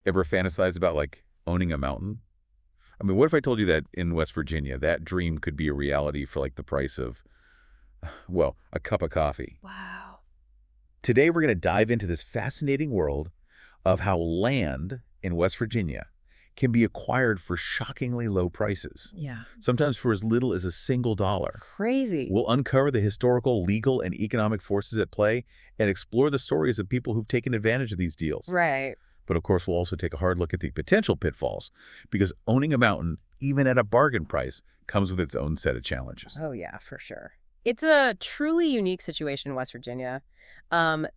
Ever fantasized about, like, owning a mountain? I mean, what if I told you that in West Virginia, that dream could be a reality for, like, the price of, well, a cup of coffee? Wow. Today, we're going to dive into this fascinating world of how land in West Virginia can be acquired for shockingly low prices, Yeah. sometimes for as little as a single dollar. Crazy. We'll uncover the historical, legal, and economic forces at play and explore the stories of people who've taken advantage of these deals. Right. But of course, we'll also take a hard look at the potential pitfalls, because owning a mountain, even at a bargain price, comes with its own set of challenges. Oh, yeah, for sure. It's a truly unique situation in West Virginia.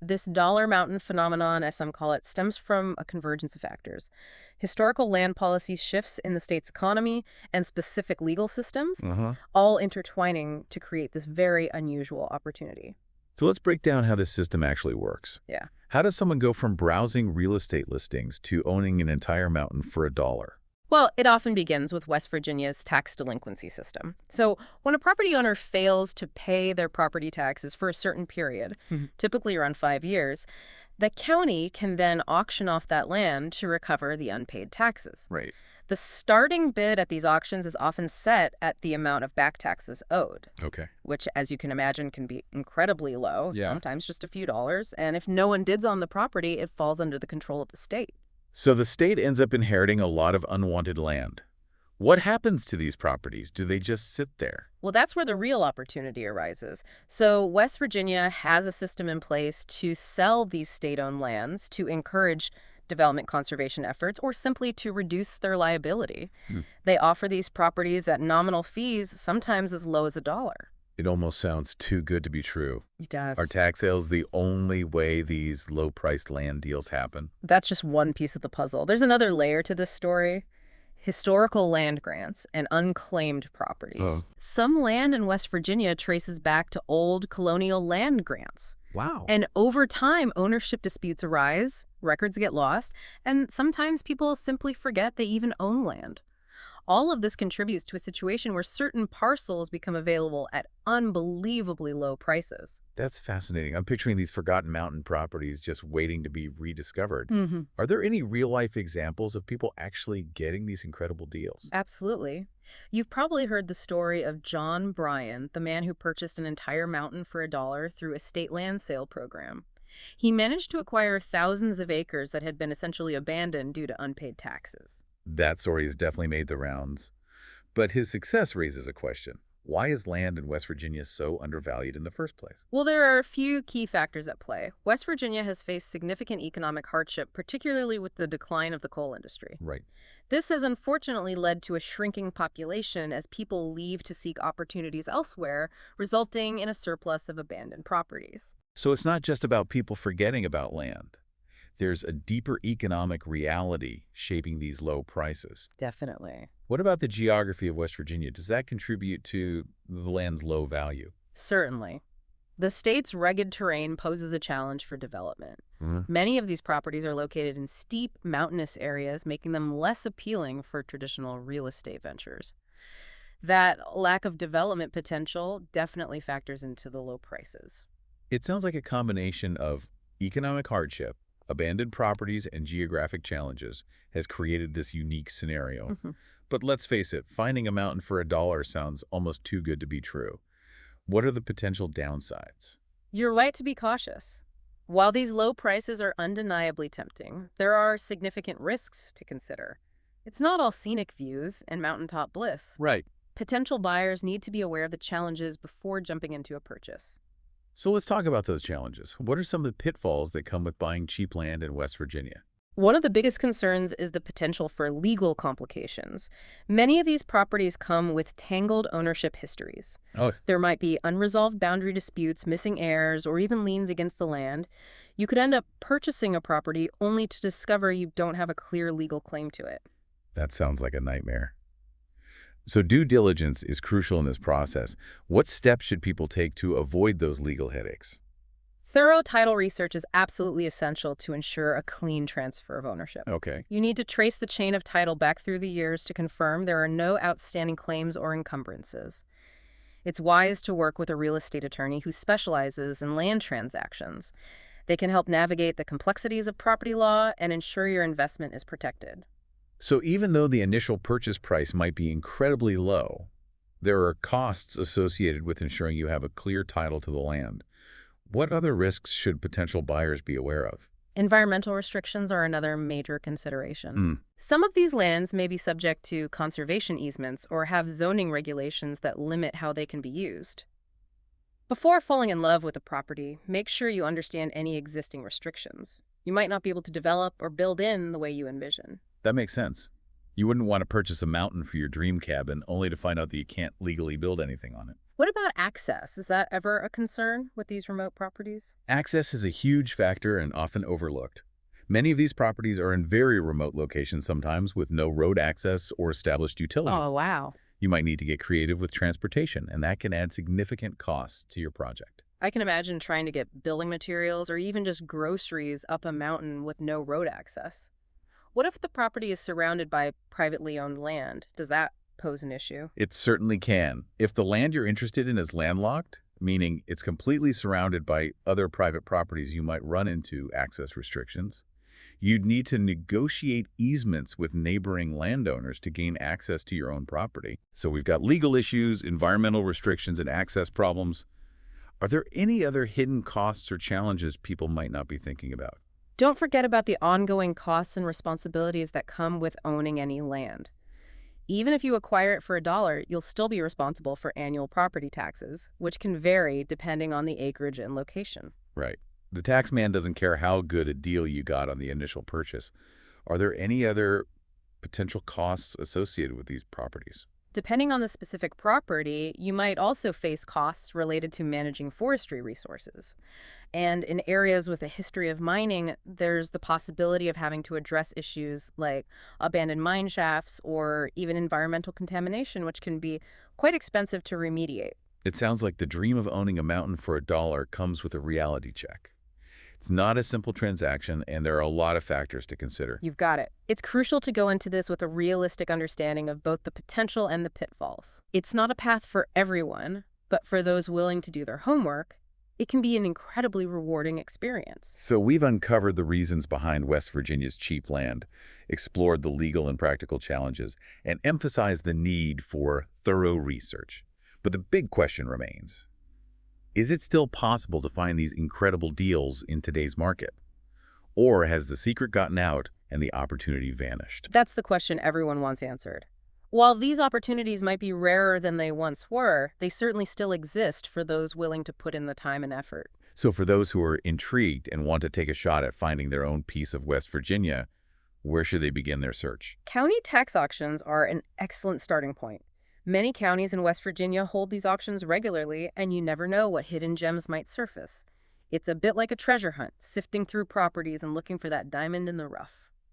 This dollar mountain phenomenon, as some call it, stems from a convergence of factors. Historical land policy shifts in the state's economy and specific legal systems, Uh-huh. all intertwining to create this very unusual opportunity. So let's break down how this system actually works. Yeah. How does someone go from browsing real estate listings to owning an entire mountain for a dollar? Well, it often begins with West Virginia's tax delinquency system. So when a property owner fails to pay their property taxes for a certain period, typically around 5 years, the county can then auction off that land to recover the unpaid taxes. Right. The starting bid at these auctions is often set at the amount of back taxes owed, Okay. which, as you can imagine, can be incredibly low, Yeah. sometimes just a few dollars. And if no one bids on the property, it falls under the control of the state. So the state ends up inheriting a lot of unwanted land. What happens to these properties? Do they just sit there? Well, that's where the real opportunity arises. So West Virginia has a system in place to sell these state-owned lands to encourage development conservation efforts or simply to reduce their liability. Hmm. They offer these properties at nominal fees, sometimes as low as $1. It almost sounds too good to be true. It does. Are tax sales the only way these low-priced land deals happen? That's just one piece of the puzzle. There's another layer to this story. Historical land grants and unclaimed properties. Oh. Some land in West Virginia traces back to old colonial land grants. Wow. And over time, ownership disputes arise, records get lost, and sometimes people simply forget they even own land. All of this contributes to a situation where certain parcels become available at unbelievably low prices. That's fascinating. I'm picturing these forgotten mountain properties just waiting to be rediscovered. Mm-hmm. Are there any real-life examples of people actually getting these incredible deals? Absolutely. You've probably heard the story of John Bryan, the man who purchased an entire mountain for $1 through a state land sale program. He managed to acquire thousands of acres that had been essentially abandoned due to unpaid taxes. That story has definitely made the rounds. But his success raises a question. Why is land in West Virginia so undervalued in the first place? Well, there are a few key factors at play. West Virginia has faced significant economic hardship, particularly with the decline of the coal industry. Right. This has unfortunately led to a shrinking population as people leave to seek opportunities elsewhere, resulting in a surplus of abandoned properties. So it's not just about people forgetting about land. There's a deeper economic reality shaping these low prices. Definitely. What about the geography of West Virginia? Does that contribute to the land's low value? Certainly. The state's rugged terrain poses a challenge for development. Mhm. Many of these properties are located in steep, mountainous areas, making them less appealing for traditional real estate ventures. That lack of development potential definitely factors into the low prices. It sounds like a combination of economic hardship, abandoned properties, and geographic challenges has created this unique scenario. Mhm. But let's face it, finding a mountain for $1 sounds almost too good to be true. What are the potential downsides? You're right to be cautious. While these low prices are undeniably tempting, there are significant risks to consider. It's not all scenic views and mountaintop bliss. Right. Potential buyers need to be aware of the challenges before jumping into a purchase. So let's talk about those challenges. What are some of the pitfalls that come with buying cheap land in West Virginia? One of the biggest concerns is the potential for legal complications. Many of these properties come with tangled ownership histories. Oh, There might be unresolved boundary disputes, missing heirs, or even liens against the land. You could end up purchasing a property only to discover you don't have a clear legal claim to it. that sounds like a nightmare. So due diligence is crucial in this process. What steps should people take to avoid those legal headaches? Thorough title research is absolutely essential to ensure a clean transfer of ownership. Okay. You need to trace the chain of title back through the years to confirm there are no outstanding claims or encumbrances. It's wise to work with a real estate attorney who specializes in land transactions. They can help navigate the complexities of property law and ensure your investment is protected. So even though the initial purchase price might be incredibly low, there are costs associated with ensuring you have a clear title to the land. What other risks should potential buyers be aware of? Environmental restrictions are another major consideration. Hmm. Some of these lands may be subject to conservation easements or have zoning regulations that limit how they can be used. Before falling in love with a property, make sure you understand any existing restrictions. You might not be able to develop or build in the way you envision. That makes sense. You wouldn't want to purchase a mountain for your dream cabin only to find out that you can't legally build anything on it. What about access? Is that ever a concern with these remote properties? Access is a huge factor and often overlooked. Many of these properties are in very remote locations sometimes with no road access or established utilities. Oh, wow. You might need to get creative with transportation, and that can add significant costs to your project. I can imagine trying to get building materials or even just groceries up a mountain with no road access. What if the property is surrounded by privately owned land? Does that pose an issue? It certainly can. If the land you're interested in is landlocked, meaning it's completely surrounded by other private properties, you might run into access restrictions. You'd need to negotiate easements with neighboring landowners to gain access to your own property. So we've got legal issues, environmental restrictions, and access problems. Are there any other hidden costs or challenges people might not be thinking about? Don't forget about the ongoing costs and responsibilities that come with owning any land. Even if you acquire it for $1, you'll still be responsible for annual property taxes, which can vary depending on the acreage and location. Right. The tax man doesn't care how good a deal you got on the initial purchase. Are there any other potential costs associated with these properties? Depending on the specific property, you might also face costs related to managing forestry resources. And in areas with a history of mining, there's the possibility of having to address issues like abandoned mine shafts or even environmental contamination, which can be quite expensive to remediate. It sounds like the dream of owning a mountain for $1 comes with a reality check. It's not a simple transaction, and there are a lot of factors to consider. You've got it. It's crucial to go into this with a realistic understanding of both the potential and the pitfalls. It's not a path for everyone, but for those willing to do their homework, it can be an incredibly rewarding experience. So we've uncovered the reasons behind West Virginia's cheap land, explored the legal and practical challenges, and emphasized the need for thorough research. But the big question remains, is it still possible to find these incredible deals in today's market? Or has the secret gotten out and the opportunity vanished? That's the question everyone wants answered. While these opportunities might be rarer than they once were, they certainly still exist for those willing to put in the time and effort. So for those who are intrigued and want to take a shot at finding their own piece of West Virginia, where should they begin their search? County tax auctions are an excellent starting point. Many counties in West Virginia hold these auctions regularly, and you never know what hidden gems might surface. It's a bit like a treasure hunt, sifting through properties and looking for that diamond in the rough.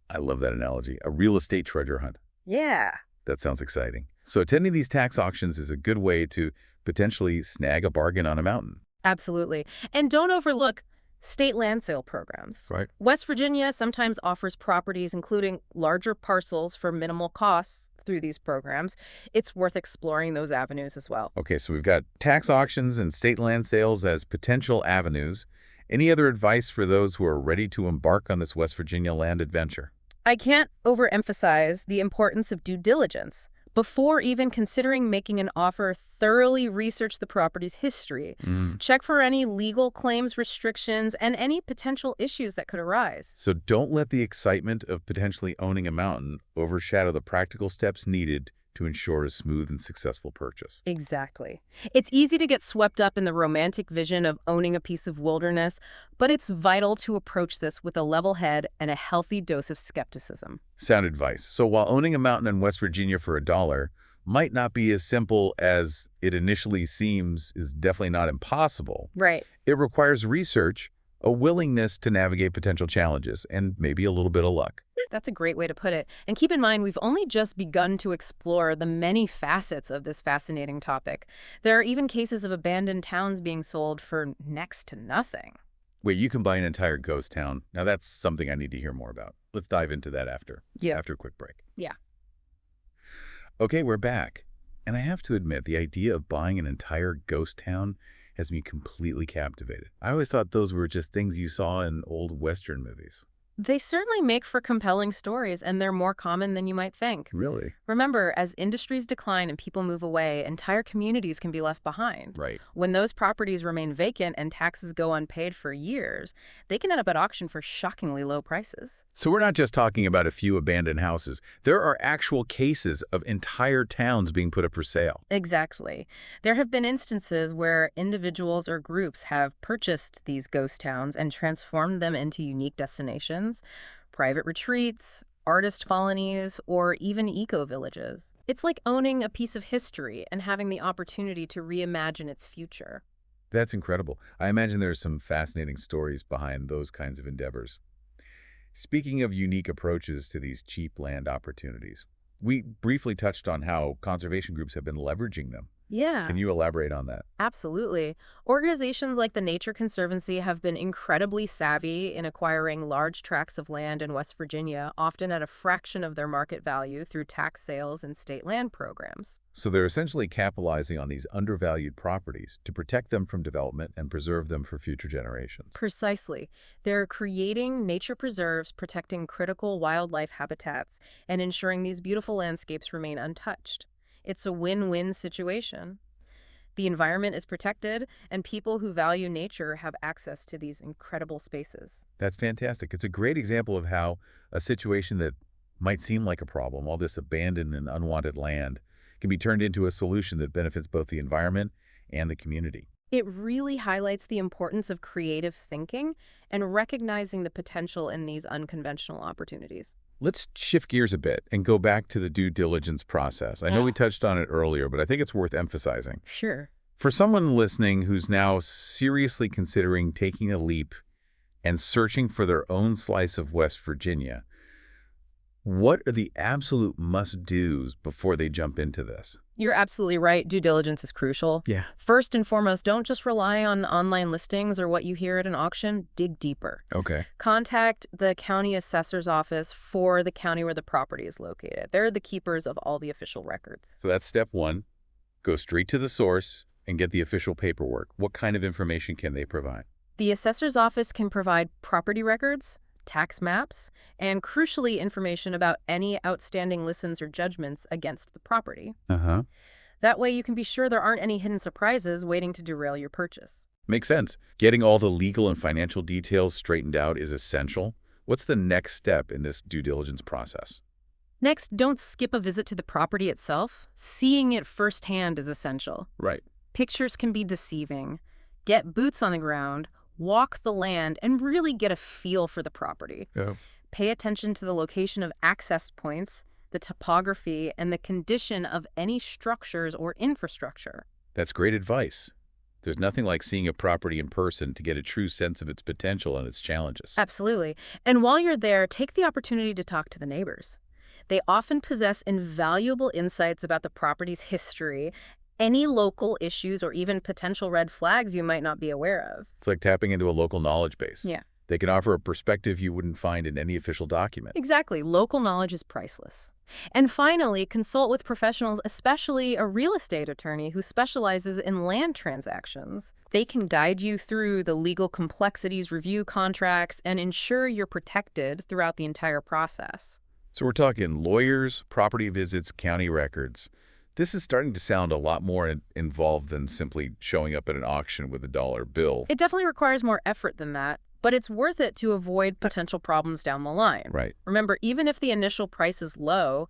I love that analogy, a real estate treasure hunt. Yeah. That sounds exciting. So attending these tax auctions is a good way to potentially snag a bargain on a mountain. Absolutely. And don't overlook state land sale programs. Right. West Virginia sometimes offers properties including larger parcels for minimal costs through these programs. It's worth exploring those avenues as well. Okay, so we've got tax auctions and state land sales as potential avenues. Any other advice for those who are ready to embark on this West Virginia land adventure? I can't overemphasize the importance of due diligence. Before even considering making an offer, thoroughly research the property's history. Check for any legal claims, restrictions, and any potential issues that could arise. So don't let the excitement of potentially owning a mountain overshadow the practical steps needed to ensure a smooth and successful purchase. Exactly. It's easy to get swept up in the romantic vision of owning a piece of wilderness, but it's vital to approach this with a level head and a healthy dose of skepticism. Sound advice. So while owning a mountain in West Virginia for $1 might not be as simple as it initially seems, is definitely not impossible. Right. It requires research, a willingness to navigate potential challenges, and maybe a little bit of luck. That's a great way to put it. And keep in mind, we've only just begun to explore the many facets of this fascinating topic. There are even cases of abandoned towns being sold for next to nothing. Wait, you can buy an entire ghost town. Now that's something I need to hear more about. Let's dive into that after a quick break. Yeah. Okay, we're back. And I have to admit, the idea of buying an entire ghost town has me completely captivated. I always thought those were just things you saw in old Western movies. They certainly make for compelling stories, and they're more common than you might think. Really? Remember, as industries decline and people move away, entire communities can be left behind. Right. When those properties remain vacant and taxes go unpaid for years, they can end up at auction for shockingly low prices. So we're not just talking about a few abandoned houses. There are actual cases of entire towns being put up for sale. Exactly. There have been instances where individuals or groups have purchased these ghost towns and transformed them into unique destinations, private retreats, artist colonies, or even eco-villages. It's like owning a piece of history and having the opportunity to reimagine its future. That's incredible. I imagine there's some fascinating stories behind those kinds of endeavors. Speaking of unique approaches to these cheap land opportunities, we briefly touched on how conservation groups have been leveraging them. Yeah. Can you elaborate on that? Absolutely. Organizations like the Nature Conservancy have been incredibly savvy in acquiring large tracts of land in West Virginia, often at a fraction of their market value through tax sales and state land programs. So they're essentially capitalizing on these undervalued properties to protect them from development and preserve them for future generations. Precisely. They're creating nature preserves, protecting critical wildlife habitats, and ensuring these beautiful landscapes remain untouched. It's a win-win situation. The environment is protected, and people who value nature have access to these incredible spaces. That's fantastic. It's a great example of how a situation that might seem like a problem, all this abandoned and unwanted land, can be turned into a solution that benefits both the environment and the community. It really highlights the importance of creative thinking and recognizing the potential in these unconventional opportunities. Let's shift gears a bit and go back to the due diligence process. I know we touched on it earlier, but I think it's worth emphasizing. Sure. For someone listening who's now seriously considering taking a leap and searching for their own slice of West Virginia, what are the absolute must-dos before they jump into this? You're absolutely right. Due diligence is crucial. Yeah. First and foremost, don't just rely on online listings or what you hear at an auction. Dig deeper. Okay. Contact the county assessor's office for the county where the property is located. They're the keepers of all the official records. So that's step one. Go straight to the source and get the official paperwork. What kind of information can they provide? The assessor's office can provide property records, tax maps, and crucially information about any outstanding listens or judgments against the property. Uh-huh. That way you can be sure there aren't any hidden surprises waiting to derail your purchase. Makes sense. Getting all the legal and financial details straightened out is essential. What's the next step in this due diligence process? Next, don't skip a visit to the property itself. Seeing it firsthand is essential. Right. Pictures can be deceiving. Get boots on the ground, walk the land, and really get a feel for the property. Yeah. Pay attention to the location of access points, the topography, and the condition of any structures or infrastructure. That's great advice. There's nothing like seeing a property in person to get a true sense of its potential and its challenges. Absolutely. And while you're there, take the opportunity to talk to the neighbors. They often possess invaluable insights about the property's history, any local issues, or even potential red flags you might not be aware of. It's like tapping into a local knowledge base. Yeah. They can offer a perspective you wouldn't find in any official document. Exactly. Local knowledge is priceless. And finally, consult with professionals, especially a real estate attorney who specializes in land transactions. They can guide you through the legal complexities, review contracts, and ensure you're protected throughout the entire process. So we're talking lawyers, property visits, county records. This is starting to sound a lot more involved than simply showing up at an auction with a dollar bill. It definitely requires more effort than that, but it's worth it to avoid potential problems down the line. Right. Remember, even if the initial price is low,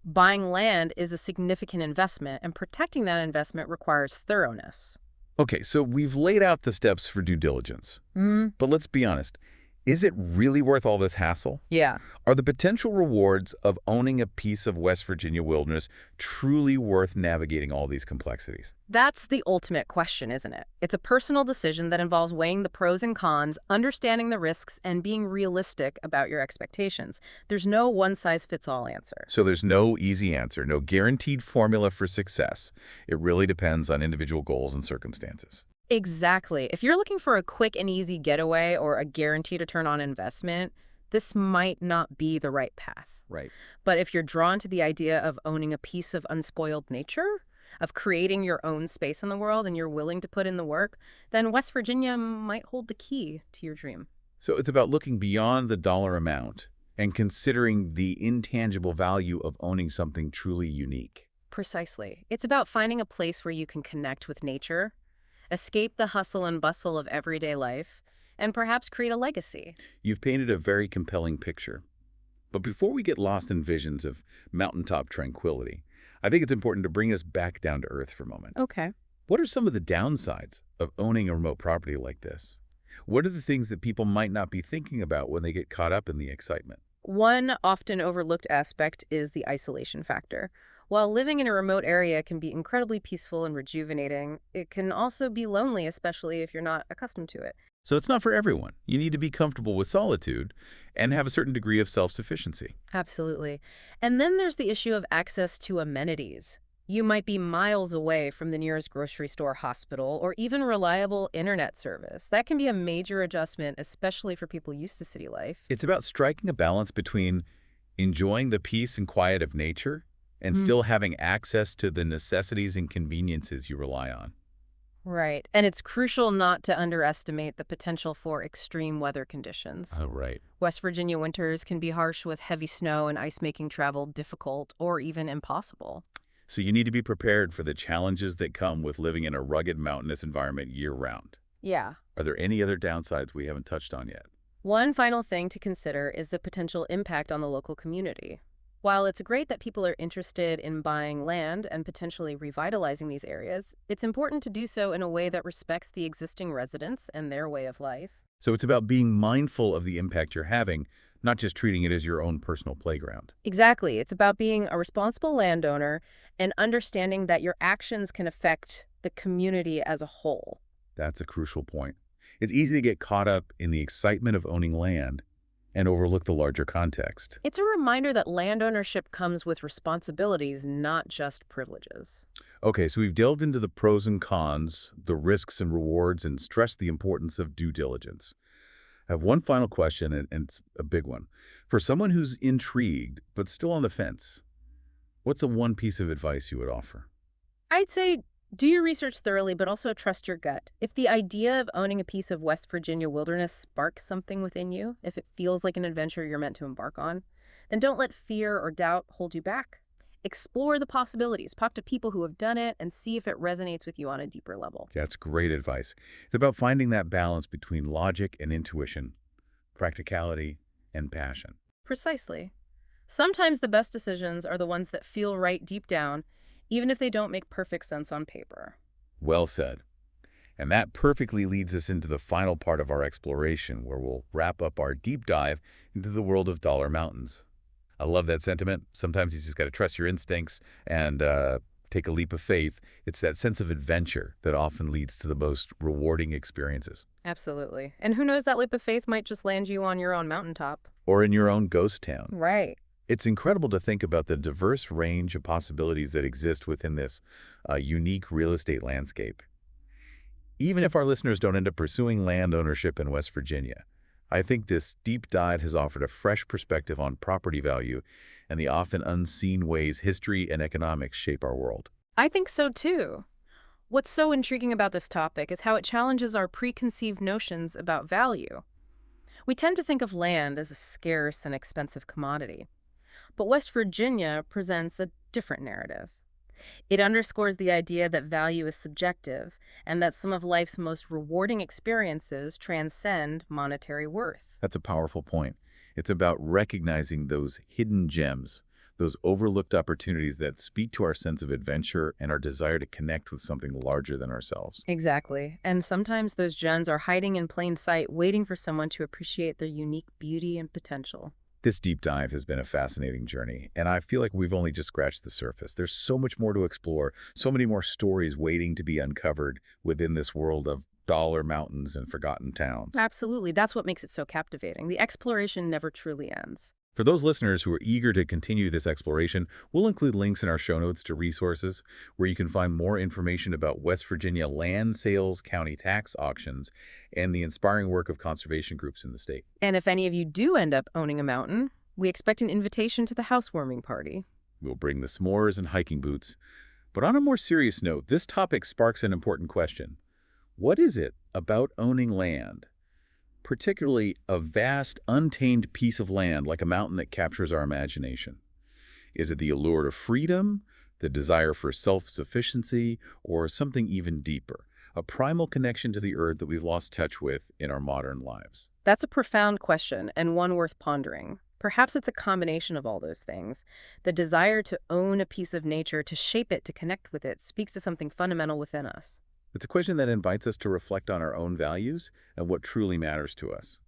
buying land is a significant investment, and protecting that investment requires thoroughness. Okay, so we've laid out the steps for due diligence. But let's be honest. Is it really worth all this hassle? Yeah. Are the potential rewards of owning a piece of West Virginia wilderness truly worth navigating all these complexities? That's the ultimate question, isn't it? It's a personal decision that involves weighing the pros and cons, understanding the risks, and being realistic about your expectations. There's no one-size-fits-all answer. So there's no easy answer, no guaranteed formula for success. It really depends on individual goals and circumstances. Exactly. If you're looking for a quick and easy getaway or a guaranteed return on investment, this might not be the right path. Right. But if you're drawn to the idea of owning a piece of unspoiled nature, of creating your own space in the world and you're willing to put in the work, then West Virginia might hold the key to your dream. So it's about looking beyond the dollar amount and considering the intangible value of owning something truly unique. Precisely. It's about finding a place where you can connect with nature, escape the hustle and bustle of everyday life, and perhaps create a legacy. You've painted a very compelling picture. But before we get lost in visions of mountaintop tranquility, I think it's important to bring us back down to earth for a moment. Okay. What are some of the downsides of owning a remote property like this? What are the things that people might not be thinking about when they get caught up in the excitement? One often overlooked aspect is the isolation factor. While living in a remote area can be incredibly peaceful and rejuvenating, it can also be lonely, especially if you're not accustomed to it. So it's not for everyone. You need to be comfortable with solitude and have a certain degree of self-sufficiency. Absolutely. And then there's the issue of access to amenities. You might be miles away from the nearest grocery store, hospital, or even reliable internet service. That can be a major adjustment, especially for people used to city life. It's about striking a balance between enjoying the peace and quiet of nature and still having access to the necessities and conveniences you rely on. Right. And it's crucial not to underestimate the potential for extreme weather conditions. Oh, right. West Virginia winters can be harsh with heavy snow and ice making travel difficult or even impossible. So you need to be prepared for the challenges that come with living in a rugged mountainous environment year-round. Yeah. Are there any other downsides we haven't touched on yet? One final thing to consider is the potential impact on the local community. While it's great that people are interested in buying land and potentially revitalizing these areas, it's important to do so in a way that respects the existing residents and their way of life. So it's about being mindful of the impact you're having, not just treating it as your own personal playground. Exactly. It's about being a responsible landowner and understanding that your actions can affect the community as a whole. That's a crucial point. It's easy to get caught up in the excitement of owning land and overlook the larger context. It's a reminder that land ownership comes with responsibilities, not just privileges. Okay, so we've delved into the pros and cons, the risks and rewards, and stressed the importance of due diligence. I have one final question, and it's a big one. For someone who's intrigued but still on the fence, what's the one piece of advice you would offer? I'd say do your research thoroughly, but also trust your gut. If the idea of owning a piece of West Virginia wilderness sparks something within you, if it feels like an adventure you're meant to embark on, then don't let fear or doubt hold you back. Explore the possibilities, talk to people who have done it, and see if it resonates with you on a deeper level. That's great advice. It's about finding that balance between logic and intuition, practicality and passion. Precisely. Sometimes the best decisions are the ones that feel right deep down, even if they don't make perfect sense on paper. Well said. And that perfectly leads us into the final part of our exploration, where we'll wrap up our deep dive into the world of dollar mountains. I love that sentiment. Sometimes you just got to trust your instincts and take a leap of faith. It's that sense of adventure that often leads to the most rewarding experiences. Absolutely. And who knows, that leap of faith might just land you on your own mountaintop. Or in your own ghost town. Right. It's incredible to think about the diverse range of possibilities that exist within this unique real estate landscape. Even if our listeners don't end up pursuing land ownership in West Virginia, I think this deep dive has offered a fresh perspective on property value and the often unseen ways history and economics shape our world. I think so too. What's so intriguing about this topic is how it challenges our preconceived notions about value. We tend to think of land as a scarce and expensive commodity. But West Virginia presents a different narrative. It underscores the idea that value is subjective and that some of life's most rewarding experiences transcend monetary worth. That's a powerful point. It's about recognizing those hidden gems, those overlooked opportunities that speak to our sense of adventure and our desire to connect with something larger than ourselves. Exactly. And sometimes those gems are hiding in plain sight, waiting for someone to appreciate their unique beauty and potential. This deep dive has been a fascinating journey, and I feel like we've only just scratched the surface. There's so much more to explore, so many more stories waiting to be uncovered within this world of dollar mountains and forgotten towns. Absolutely. That's what makes it so captivating. The exploration never truly ends. For those listeners who are eager to continue this exploration, we'll include links in our show notes to resources where you can find more information about West Virginia land sales, county tax auctions, and the inspiring work of conservation groups in the state. And if any of you do end up owning a mountain, we expect an invitation to the housewarming party. We'll bring the s'mores and hiking boots, But on a more serious note, this topic sparks an important question. What is it about owning land, particularly a vast, untamed piece of land like a mountain, that captures our imagination? Is it the allure of freedom, the desire for self-sufficiency, or something even deeper, a primal connection to the earth that we've lost touch with in our modern lives? That's a profound question and one worth pondering. Perhaps it's a combination of all those things. The desire to own a piece of nature, to shape it, to connect with it, speaks to something fundamental within us. It's a question that invites us to reflect on our own values and what truly matters to us.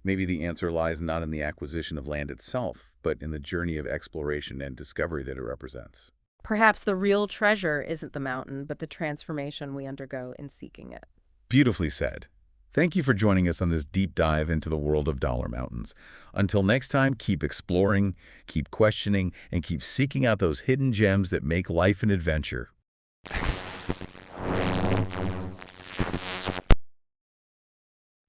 Maybe the answer lies not in the acquisition of land itself, but in the journey of exploration and discovery that it represents. Perhaps the real treasure isn't the mountain, but the transformation we undergo in seeking it. Beautifully said. Thank you for joining us on this deep dive into the world of dollar mountains. Until next time, keep exploring, keep questioning, and keep seeking out those hidden gems that make life an adventure.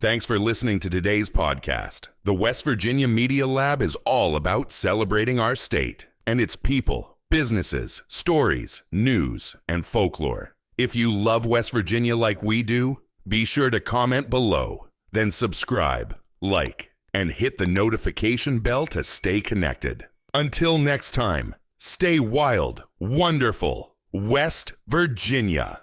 Thanks for listening to today's podcast. The West Virginia Media Lab is all about celebrating our state and its people, businesses, stories, news, and folklore. If you love West Virginia like we do, be sure to comment below, then subscribe, like, and hit the notification bell to stay connected. Until next time, stay wild, wonderful, West Virginia.